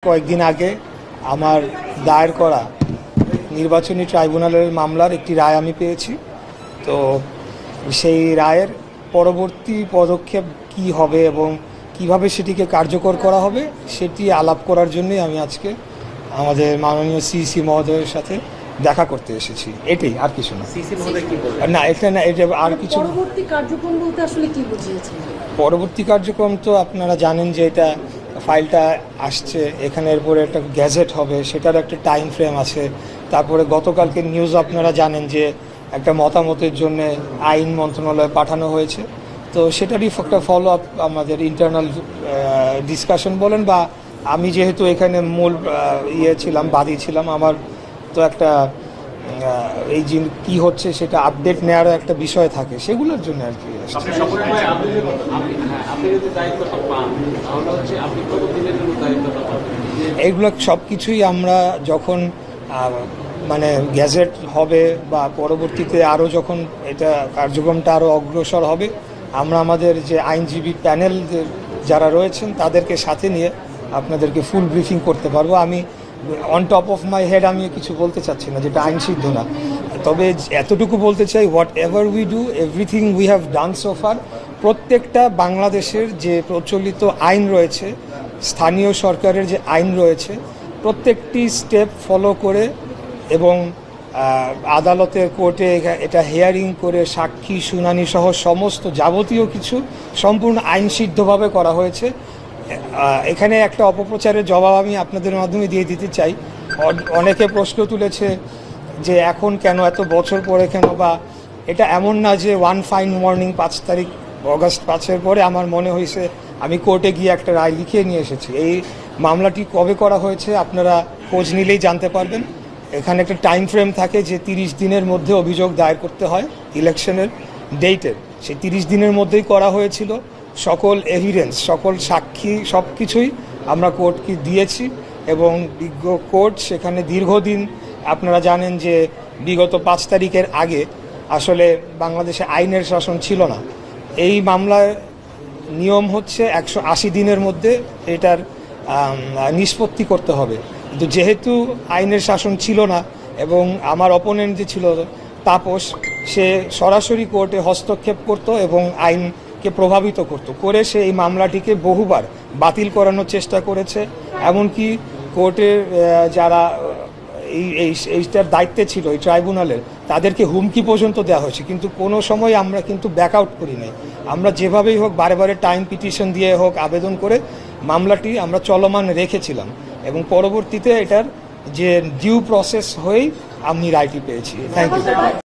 কয়েকদিন আগে আমার দায়ের করা নির্বাচনী ট্রাইব্যুনালের মামলার একটি রায় আমি পেয়েছি। তো সেই রায়ের পরবর্তী পদক্ষেপ কি হবে এবং কিভাবে সেটিকে কার্যকর করা হবে সেটি আলাপ করার জন্যই আমি আজকে আমাদের মাননীয় সিসি মহোদয়ের সাথে দেখা করতে এসেছি। এটাই, আর কিছু না। না, এটা না, এটা আর কিছু। পরবর্তী কার্যক্রম বলতে আসলে কি বুঝিয়েছেন? পরবর্তী কার্যক্রম তো আপনারা জানেন যে এটা ফাইলটা আসছে, এখানে এরপরে একটা গ্যাজেট হবে, সেটার একটা টাইম ফ্রেম আছে। তারপরে গতকালকে নিউজ আপনারা জানেন যে একটা মতামতের জন্য আইন মন্ত্রণালয়ে পাঠানো হয়েছে। তো সেটারই একটা ফলো আপ আমাদের ইন্টারনাল ডিসকাশন বলেন, বা আমি যেহেতু এখানে মূল ছিলাম, বাদী ছিলাম, আমার তো একটা এই যে কী হচ্ছে সেটা আপডেট নেওয়ার একটা বিষয় থাকে, সেগুলোর জন্য আর কি। এইগুলো সব কিছুই আমরা যখন মানে গ্যাজেট হবে বা পরবর্তীতে আরও যখন এটা কার্যক্রমটা আরও অগ্রসর হবে, আমরা আমাদের যে আইনজীবী প্যানেল যারা রয়েছেন তাদেরকে সাথে নিয়ে আপনাদেরকে ফুল ব্রিফিং করতে পারবো। আমি on top of my head আমি কিছু বলতে চাচ্ছি না, যেটা আইন সিদ্ধ না। তবে এতটুকু বলতে চাই, what ever we do, everything we have done so far. প্রত্যেকটা বাংলাদেশের যে প্রচলিত আইন রয়েছে, স্থানীয় সরকারের যে আইন রয়েছে, প্রত্যেকটি স্টেপ ফলো করে এবং আদালতের কোর্টে এটা হিয়ারিং করে সাক্ষী শুনানি সহ সমস্ত যাবতীয় কিছু সম্পূর্ণ আইনসিদ্ধভাবে করা হয়েছে। এখানে একটা অপপ্রচারের জবাব আমি আপনাদের মাধ্যমে দিয়ে দিতে চাই। অনেকে প্রশ্ন তুলেছে যে এখন কেন, এত বছর পরে কেন, বা এটা এমন না যে ওয়ান ফাইন মর্নিং 5 তারিখ অগাস্ট 5-এর পরে আমার মনে হয়েছে আমি কোর্টে গিয়ে একটা রায় লিখিয়ে নিয়ে এসেছি। এই মামলাটি কবে করা হয়েছে আপনারা খোঁজ নিলেই জানতে পারবেন। এখানে একটা টাইম ফ্রেম থাকে যে 30 দিনের মধ্যে অভিযোগ দায়ের করতে হয় ইলেকশনের ডেটের। সেই 30 দিনের মধ্যেই করা হয়েছিল। সকল এভিডেন্স, সকল সাক্ষী, সব কিছুই আমরা কোর্টকে দিয়েছি এবং বিজ্ঞ কোর্ট সেখানে দীর্ঘদিন, আপনারা জানেন যে বিগত 5 তারিখের আগে আসলে বাংলাদেশে আইনের শাসন ছিল না। এই মামলার নিয়ম হচ্ছে 180 দিনের মধ্যে এটার নিষ্পত্তি করতে হবে। কিন্তু যেহেতু আইনের শাসন ছিল না এবং আমার অপোনেন্ট যে ছিল তাপস, সে সরাসরি কোর্টে হস্তক্ষেপ করত এবং আইনকে প্রভাবিত করে সে এই মামলাটিকে বহুবার বাতিল করানোর চেষ্টা করেছে। এমনকি কোর্টের যারা এইটার দায়িত্বে ছিল এই ট্রাইব্যুনালের, তাদেরকে হুমকি পর্যন্ত দেওয়া হয়েছে, কিন্তু কোনো সময় আমরা কিন্তু ব্যাক আউট করি নাই। আমরা যেভাবেই হোক, বারে বারে টাইম পিটিশন দিয়ে হোক, আবেদন করে মামলাটি আমরা চলমান রেখেছিলাম এবং পরবর্তীতে এটার যে ডিউ প্রসেস হয়েই আমি রায়টি পেয়েছি। Thank you.